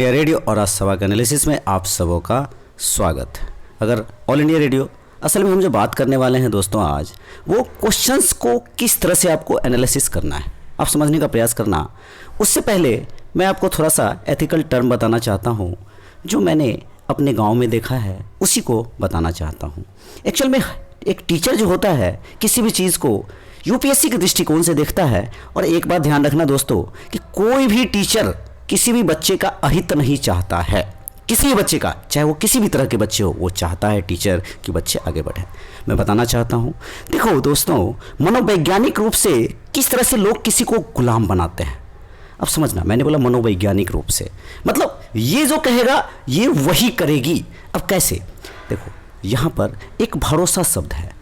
India radio और आज सभा के एनालिसिस में आप सबों का स्वागत है। अगर ऑल इंडिया रेडियो असल में हम जो बात करने वाले हैं दोस्तों आज वो क्वेश्चंस को किस तरह से आपको एनालिसिस करना है, आप समझने का प्रयास करना। उससे पहले मैं आपको थोड़ा सा एथिकल टर्म बताना चाहता हूँ जो मैंने अपने गाँव में देखा है, उसी को बताना चाहता हूँ। एक्चुअल में एक टीचर जो होता है किसी भी चीज़ को यूपीएससी के दृष्टिकोण से देखता है। और एक बात ध्यान रखना दोस्तों कि कोई भी टीचर किसी भी बच्चे का अहित नहीं चाहता है। किसी भी बच्चे का, चाहे वो किसी भी तरह के बच्चे हो, वो चाहता है टीचर कि बच्चे आगे बढ़ें। मैं बताना चाहता हूँ, देखो दोस्तों, मनोवैज्ञानिक रूप से किस तरह से लोग किसी को गुलाम बनाते हैं। अब समझना, मैंने बोला मनोवैज्ञानिक रूप से, मतलब ये जो कहेगा ये वही करेगी। अब कैसे? देखो यहाँ पर एक भरोसा शब्द है।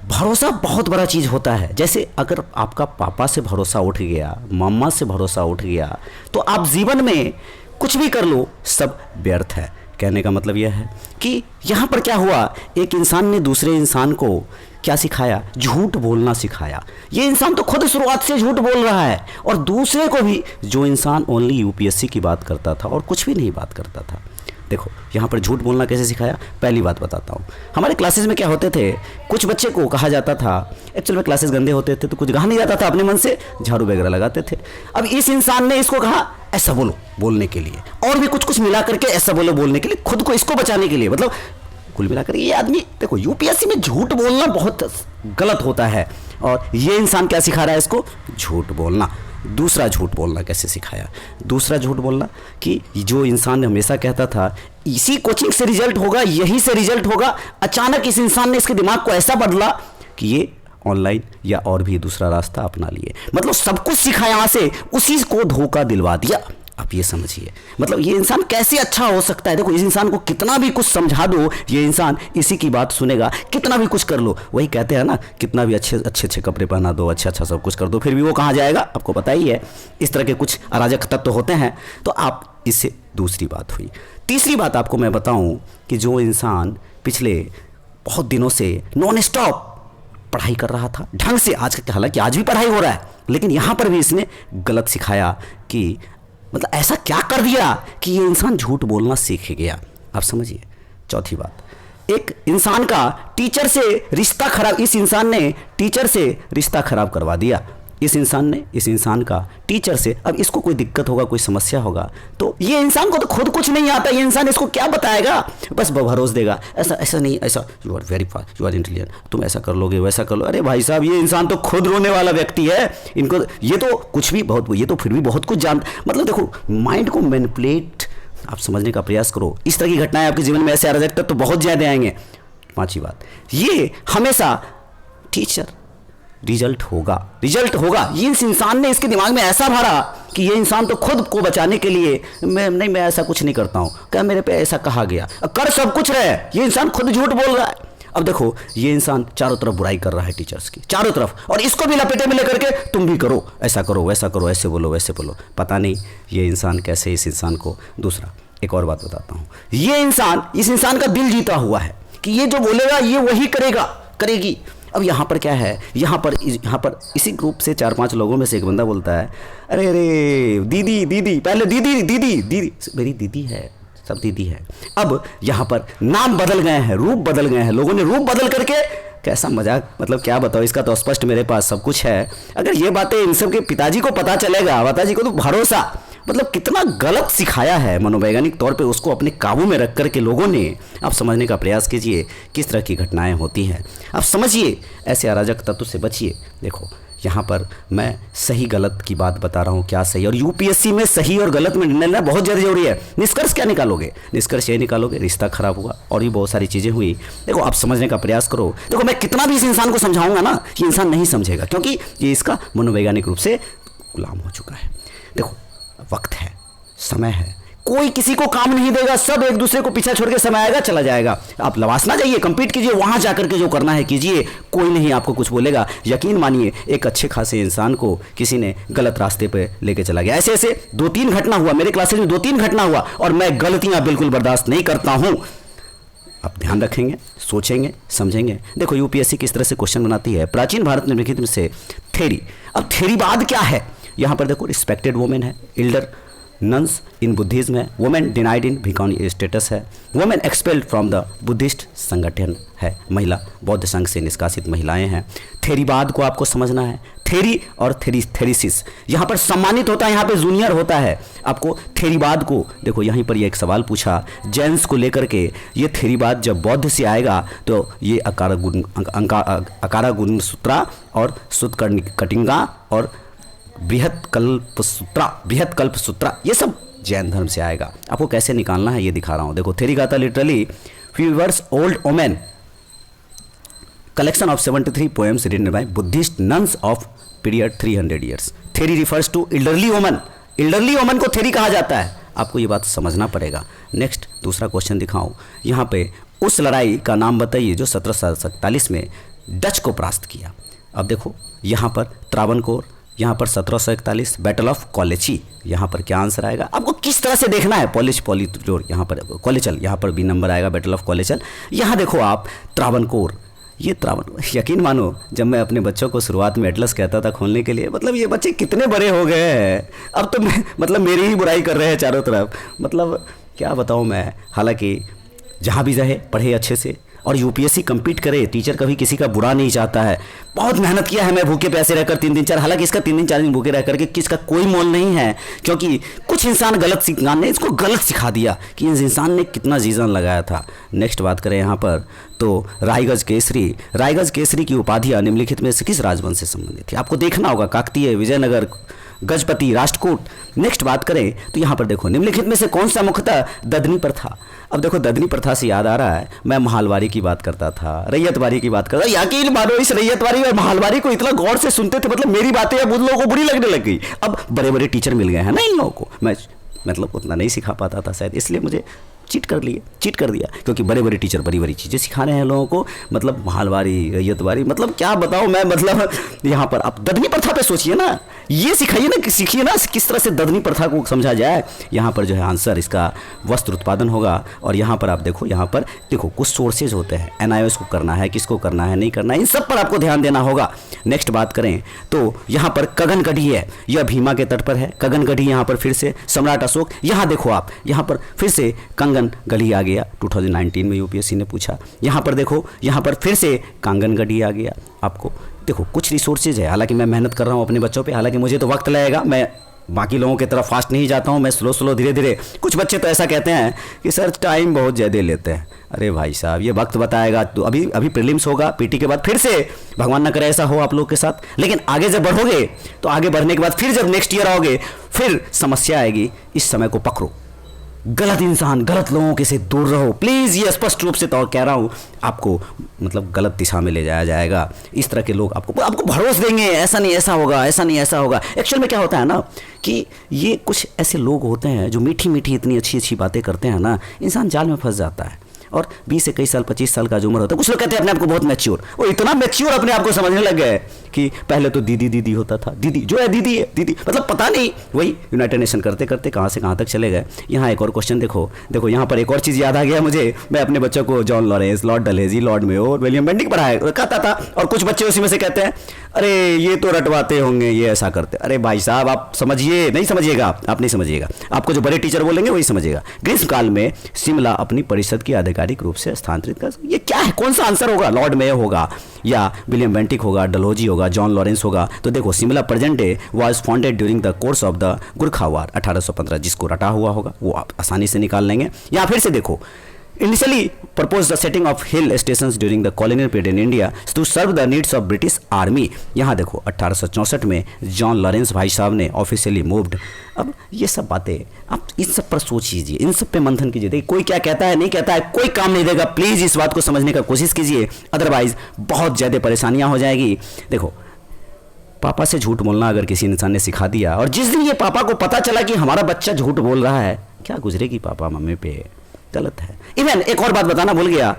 भरोसा बहुत बड़ा चीज़ होता है। जैसे अगर आपका पापा से भरोसा उठ गया, मम्मा से भरोसा उठ गया, तो आप जीवन में कुछ भी कर लो सब व्यर्थ है। कहने का मतलब यह है कि यहाँ पर क्या हुआ, एक इंसान ने दूसरे इंसान को क्या सिखाया? झूठ बोलना सिखाया। ये इंसान तो खुद शुरुआत से झूठ बोल रहा है और दूसरे को भी, जो इंसान ओनली यूपीएससी की बात करता था और कुछ भी नहीं बात करता था। देखो यहाँ पर झूठ बोलना कैसे सिखाया, पहली बात बताता हूँ। हमारे क्लासेस में क्या होते थे, कुछ बच्चे को कहा जाता था, एक्चुअल में क्लासेस गंदे होते थे तो कुछ कहा नहीं जाता था, अपने मन से झाड़ू वगैरह लगाते थे। अब इस इंसान ने इसको कहा ऐसा बोलो बोलने के लिए, और भी कुछ मिला करके ऐसा बोलो बोलने के लिए, खुद को इसको बचाने के लिए। मतलब कुल मिलाकर ये आदमी, देखो यूपीएससी में झूठ बोलना बहुत गलत होता है और ये इंसान क्या सिखा रहा है इसको? झूठ बोलना। दूसरा झूठ बोलना कैसे सिखाया? दूसरा झूठ बोलना कि जो इंसान हमेशा कहता था इसी कोचिंग से रिजल्ट होगा, यही से रिजल्ट होगा, अचानक इस इंसान ने इसके दिमाग को ऐसा बदला कि ये ऑनलाइन या और भी दूसरा रास्ता अपना लिए। मतलब सब कुछ सिखा यहाँ से, उसी को धोखा दिलवा दिया। आप ये समझिए, मतलब ये इंसान कैसे अच्छा हो सकता है। देखो इस इंसान को कितना भी कुछ समझा दो, ये इंसान इसी की बात सुनेगा। कितना भी कुछ कर लो, वही कहते हैं ना, कितना भी अच्छे कपड़े पहना दो, अच्छा सब कुछ कर दो, फिर भी वो कहाँ जाएगा? आपको पता ही है, इस तरह के कुछ अराजक तत्व होते हैं। तो आप इससे दूसरी बात हुई। तीसरी बात आपको मैं बताऊं कि जो इंसान पिछले बहुत दिनों से नॉन स्टॉप पढ़ाई कर रहा था ढंग से, हालांकि आज भी पढ़ाई हो रहा है, लेकिन यहाँ पर भी इसने गलत सिखाया कि मतलब ऐसा क्या कर दिया कि ये इंसान झूठ बोलना सीख गया। आप समझिए। चौथी बात, एक इंसान का टीचर से रिश्ता खराब, इस इंसान ने टीचर से रिश्ता खराब करवा दिया। इस इंसान का टीचर से, अब इसको कोई दिक्कत होगा, कोई समस्या होगा, तो ये इंसान को तो खुद कुछ नहीं आता, ये इंसान इसको क्या बताएगा? बस भरोसा देगा, ऐसा नहीं, ऐसा you are very fast, you are intelligent, तुम ऐसा कर लोगे, वैसा कर लो। अरे भाई साहब, ये इंसान तो खुद रोने वाला व्यक्ति है। इनको ये तो कुछ भी बहुत, ये तो फिर भी बहुत कुछ जानता। मतलब देखो, माइंड को मैनिपुलेट आप समझने का प्रयास करो। इस तरह की घटनाएं आपके जीवन में ऐसे अराजकता तो बहुत ज़्यादा आएंगे। पांचवी बात, ये हमेशा टीचर रिजल्ट होगा। ये इस इंसान ने इसके दिमाग में ऐसा भरा कि ये इंसान तो खुद को बचाने के लिए मैं ऐसा कुछ नहीं करता हूँ, क्या मेरे पे ऐसा कहा गया, कर सब कुछ रहे, ये इंसान खुद झूठ बोल रहा है। अब देखो ये इंसान चारों तरफ बुराई कर रहा है टीचर्स की, चारों तरफ, और इसको भी लपेटे में लेकर के तुम भी करो, ऐसा करो, वैसा करो, ऐसे बोलो, वैसे बोलो। पता नहीं ये इंसान कैसे इस इंसान को। दूसरा, एक और बात बताता हूँ, इस इंसान का दिल जीता हुआ है कि ये जो बोलेगा ये वही करेगी। अब यहाँ पर क्या है, यहाँ पर इसी ग्रुप से 4-5 लोगों में से एक बंदा बोलता है, अरे दीदी, पहले दीदी मेरी दीदी है, सब दीदी है। अब यहाँ पर नाम बदल गए हैं, रूप बदल गए हैं, लोगों ने रूप बदल करके, कैसा मजाक, मतलब क्या बताओ, इसका तो स्पष्ट मेरे पास सब कुछ है। अगर ये बातें इन सब के पिताजी को पता चलेगा, पिताजी को तो भरोसा, मतलब कितना गलत सिखाया है मनोवैज्ञानिक तौर पे, उसको अपने काबू में रख करके लोगों ने। आप समझने का प्रयास कीजिए किस तरह की घटनाएं होती हैं, आप समझिए, ऐसे अराजक तत्व से बचिए। देखो यहाँ पर मैं सही गलत की बात बता रहा हूँ, क्या सही, और यूपीएससी में सही और गलत में निर्णय लेना बहुत ज़्यादा जरूरी है। निष्कर्ष क्या निकालोगे? निष्कर्ष ये निकालोगे रिश्ता खराब हुआ, और भी बहुत सारी चीज़ें हुई। देखो आप समझने का प्रयास करो। देखो मैं कितना भी इस इंसान को समझाऊंगा ना, ये इंसान नहीं समझेगा, क्योंकि ये इसका मनोवैज्ञानिक रूप से गुलाम हो चुका है। देखो वक्त है, समय है, कोई किसी को काम नहीं देगा, सब एक दूसरे को पीछा छोड़ के समय आएगा चला जाएगा। आप लवासना जाइए, कंपीट कीजिए, वहां जाकर के जो करना है कीजिए, कोई नहीं आपको कुछ बोलेगा। यकीन मानिए, एक अच्छे खासे इंसान को किसी ने गलत रास्ते पे लेके चला गया। ऐसे 2-3 घटना हुआ मेरे क्लासेस में, 2-3 घटना हुआ, और मैं गलतियां बिल्कुल बर्दाश्त नहीं करता हूं। आप ध्यान रखेंगे, सोचेंगे, समझेंगे। देखो यूपीएससी किस तरह से क्वेश्चन बनाती है, प्राचीन भारत निम्नलिखित में से थ्योरी। अब थ्योरी बाद क्या है, यहाँ पर देखो रिस्पेक्टेड वुमेन है, एल्डर नन्स इन बुद्धिज्म है, वुमेन डिनाइड इन भिखारी स्टेटस है, women expelled from the Buddhist संगठन है, महिला बौद्ध संघ से निष्कासित महिलाएं हैं। थेरीवाद को आपको समझना है, थेरी और थेरिसिस यहाँ पर सम्मानित होता है, यहाँ पे जूनियर होता है। आपको थेरीवाद को देखो, यहीं पर ये एक सवाल पूछा जैन्स को लेकर के, ये थेरीवाद जब बौद्ध से आएगा तो ये अकारा गुण सूत्रा और सुत कटिंगा और बृहत कल्प सूत्रा ये सब जैन धर्म से आएगा। आपको कैसे निकालना है ये दिखा रहा हूँ। देखो Therigatha literally few words old women collection of 73 poems written by Buddhist nuns of period 300 years. Theory refers to elderly woman. elderly woman को थेरी कहा जाता है, आपको ये बात समझना पड़ेगा। नेक्स्ट दूसरा क्वेश्चन दिखाऊं, यहाँ पे उस लड़ाई का नाम बताइए जो 1747 में डच को परास्त किया। अब देखो यहाँ पर त्रावणकोर, यहाँ पर 1741 बैटल ऑफ कॉलेची, यहाँ पर क्या आंसर आएगा आपको किस तरह से देखना है। पॉलिचोर यहाँ पर कॉलेचल, यहाँ पर बी नंबर आएगा बैटल ऑफ कॉलेचल। यहाँ देखो आप त्रावणकोर, ये यकीन मानो जब मैं अपने बच्चों को शुरुआत में एटलस कहता था खोलने के लिए, मतलब ये बच्चे कितने बड़े हो गए हैं, अब तो मतलब मेरी ही बुराई कर रहे हैं चारों तरफ। मतलब क्या बताऊँ मैं, हालांकि जहाँ भी रहे पढ़े अच्छे से और यूपीएससी कंपीट करे, टीचर कभी किसी का बुरा नहीं चाहता है। बहुत मेहनत किया है मैं भूखे प्यासे रहकर 3 दिन 4, हालांकि इसका 3 दिन 4 दिन भूखे रह करके किसका कोई मोल नहीं है, क्योंकि कुछ इंसान ने इसको गलत सिखा दिया कि इस इंसान ने कितना जीवन लगाया था। नेक्स्ट बात करें यहाँ पर तो रायगढ़ केसरी की उपाधियाँ निम्नलिखित में से किस राजवंश से संबंधित थी, आपको देखना होगा। काकतीय, विजयनगर, गजपति, राष्ट्रकूट। नेक्स्ट बात करें तो यहाँ पर देखो निम्नलिखित में से कौन सा मुख्यतः ददनी प्रथा। अब देखो ददनी प्रथा से याद आ रहा है, मैं महालवारी की बात करता था, रैयतवारी की बात करता था। यकीन मानो इस रैयतवारी और महालवारी को इतना गौर से सुनते थे, मतलब मेरी बातें अब उन लोगों को बुरी लगने लग गई। अब बड़े बड़े टीचर मिल गए हैं ना इन लोगों को, मैं मतलब उतना नहीं सिखा पाता था शायद, इसलिए मुझे चीट कर दिया, क्योंकि बड़े बड़े टीचर बड़ी बड़ी चीज़ें सिखा रहे हैं लोगों को। मतलब महालवारी, रैयतवारी, मतलब क्या बताऊं मैं। मतलब यहाँ पर आप ददनी प्रथा पे सोचिए ना, ये सिखाइए ना, सीखिए ना किस तरह से ददनी प्रथा को समझा जाए। यहाँ पर जो है आंसर इसका वस्त्र उत्पादन होगा। और यहाँ पर आप देखो, यहाँ पर देखो कुछ सोर्सेज होते हैं, एनआईओएस को करना है, किसको करना है, नहीं करना है, इन सब पर आपको ध्यान देना होगा। नेक्स्ट बात करें तो यहाँ पर कगनगढ़ी है, यह भीमा के तट पर है। कगनगढ़ी यहाँ पर फिर से सम्राट अशोक, यहाँ देखो आप, यहाँ पर फिर से कंगनगढ़ी आ गया, 2019 में यूपीएससी ने पूछा। यहाँ पर देखो, यहाँ पर फिर से कांगनगढ़ी आ गया। आपको देखो कुछ रिसोर्सेज है, हालांकि मैं मेहनत कर रहा हूँ अपने बच्चों पे, हालांकि मुझे तो वक्त लगेगा, मैं बाकी लोगों की तरफ फास्ट नहीं जाता हूँ, मैं स्लो धीरे धीरे। कुछ बच्चे तो ऐसा कहते हैं कि सर टाइम बहुत ज़्यादा लेते हैं। अरे भाई साहब, ये वक्त बताएगा। तो अभी प्रीलिम्स होगा, पीटी के बाद फिर से भगवान ना करे ऐसा हो आप लोग के साथ, लेकिन आगे जब बढ़ोगे तो आगे बढ़ने के बाद फिर जब नेक्स्ट ईयर आओगे फिर समस्या आएगी। इस समय को पकड़ो, गलत इंसान, गलत लोगों के से दूर रहो प्लीज़। ये स्पष्ट रूप से तो कह रहा हूँ, आपको मतलब गलत दिशा में ले जाया जाएगा। इस तरह के लोग आपको भरोस देंगे, ऐसा नहीं ऐसा होगा, ऐसा नहीं ऐसा होगा। एक्चुअल में क्या होता है ना कि ये कुछ ऐसे लोग होते हैं जो मीठी मीठी इतनी अच्छी अच्छी बातें करते हैं ना, इंसान जाल में फंस जाता है। और 20 से कई साल 25 साल का जो उम्र होता है, कुछ लोग कहते हैं अपने आप को बहुत मैच्योर, वो इतना मैच्योर अपने आप को समझने लग गए कि पहले तो दीदी होता था, दीदी जो है दीदी है, दीदी मतलब पता नहीं, वही यूनाइटेड नेशन करते करते कहाँ से कहाँ तक चले गए। यहाँ एक और क्वेश्चन देखो यहाँ पर एक और चीज़ याद आ गया मुझे। मैं अपने बच्चों को John Lawrence, Lord Dalhousie, Lord Mayo, William Bentinck पढ़ाया कहता था, और कुछ बच्चे उसी में से कहते हैं अरे ये तो रटवाते होंगे, ये ऐसा करते। अरे भाई साहब, आप समझिए, नहीं समझिएगा, आप नहीं समझिएगा, आपको जो बड़े टीचर बोलेंगे वही समझिएगा। ग्रीष्म काल में शिमला अपनी परिषद की आधिकारिक रूप से स्थानांतरित कर, ये क्या है, कौन सा आंसर होगा? लॉर्ड मेयो होगा या विलियम बेंटिक होगा, डलहौजी होगा, जॉन लॉरेंस होगा। तो देखो Shimla present day was founded during the course of the Gurkha war 1815, जिसको रटा हुआ होगा वो आप आसानी से निकाल लेंगे। या फिर से देखो, initially proposed the setting of hill stations during the colonial period in India to serve the needs of British Army। यहाँ देखो 1864 में जॉन लॉरेंस भाई साहब ने ऑफिशियली मूव्ड। अब ये सब बातें आप इन सब पर सोचिए, इन सब पे मंथन कीजिए। देखिए कोई क्या कहता है नहीं कहता है, कोई काम नहीं देगा। प्लीज़ इस बात को समझने का कोशिश कीजिए, अदरवाइज बहुत ज़्यादा परेशानियाँ हो जाएगी। देखो पापा से झूठ बोलना अगर किसी इंसान ने सिखा दिया, और जिस दिन ये पापा को पता चला कि हमारा बच्चा झूठ बोल रहा है, क्या गुजरेगी पापा मम्मी पे, गलत है। इवन एक और बात बताना भूल गया,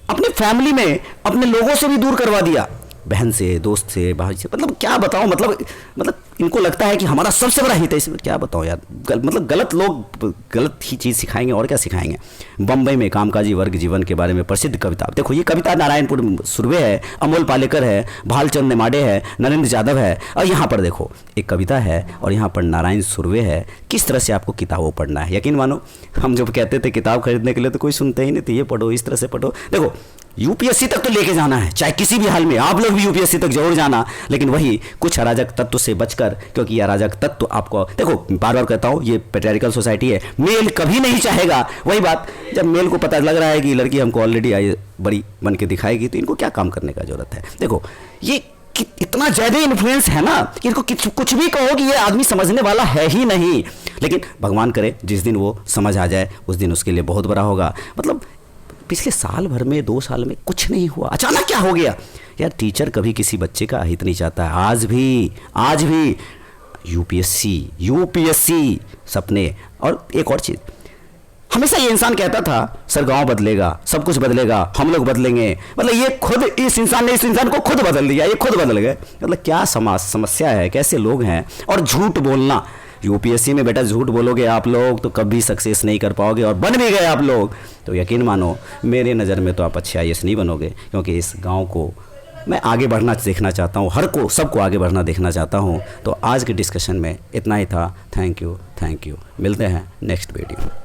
अपनी फैमिली में अपने लोगों से भी दूर करवा दिया। बहन से, दोस्त से, भाई से, मतलब क्या बताऊँ, मतलब इनको लगता है कि हमारा सबसे बड़ा हित है इसमें। क्या बताऊँ यार, मतलब गलत लोग गलत ही चीज़ सिखाएंगे और क्या सिखाएंगे। बम्बई में कामकाजी वर्ग जीवन के बारे में प्रसिद्ध कविता, देखो ये कविता नारायणपुर सुर्वे है, अमोल पालेकर है, भालचंद नेमाड़े है, नरेंद्र यादव है, और यहाँ पर देखो एक कविता है और यहाँ पर नारायण सुर्वे है। किस तरह से आपको किताबों पढ़ना है, यकीन मानो हम जब कहते थे किताब खरीदने के लिए तो कोई सुनते ही नहीं थे, ये पढ़ो, इस तरह से पढ़ो। देखो यूपीएससी तक तो लेके जाना है, चाहे किसी भी हाल में, आप लोग भी यूपीएससी तक जरूर जाना, लेकिन वही कुछ अराजक तत्व से बचकर, क्योंकि ये अराजक तत्व आपको, देखो बार बार कहता हूँ ये पेट्रियार्कल सोसाइटी है, मेल कभी नहीं चाहेगा। वही बात, जब मेल को पता लग रहा है कि लड़की हमको ऑलरेडी आई बड़ी बन के दिखाएगी, तो इनको क्या काम करने का जरूरत है। देखो ये इतना ज़्यादा इन्फ्लुएंस है ना कि इनको कुछ भी कहो कि ये आदमी समझने वाला है ही नहीं, लेकिन भगवान करे जिस दिन वो समझ आ जाए उस दिन उसके लिए बहुत बड़ा होगा। मतलब पिछले साल भर में, 2 साल में कुछ नहीं हुआ, अचानक क्या हो गया यार। टीचर कभी किसी बच्चे का हित नहीं चाहता है, आज भी यूपीएससी सपने। और एक और चीज़, हमेशा ये इंसान कहता था सर गांव बदलेगा, सब कुछ बदलेगा, हम लोग बदलेंगे, मतलब ये खुद इस इंसान ने इस इंसान को खुद बदल दिया, ये खुद बदल गए। मतलब क्या समस्या है, कैसे लोग हैं। और झूठ बोलना, यूपीएससी में बेटा झूठ बोलोगे आप लोग तो कभी सक्सेस नहीं कर पाओगे, और बन भी गए आप लोग तो यकीन मानो मेरे नज़र में तो आप अच्छे आईएएस नहीं बनोगे, क्योंकि इस गांव को मैं आगे बढ़ना देखना चाहता हूँ, सबको आगे बढ़ना देखना चाहता हूँ। तो आज के डिस्कशन में इतना ही था। थैंक यू, मिलते हैं नेक्स्ट वीडियो में।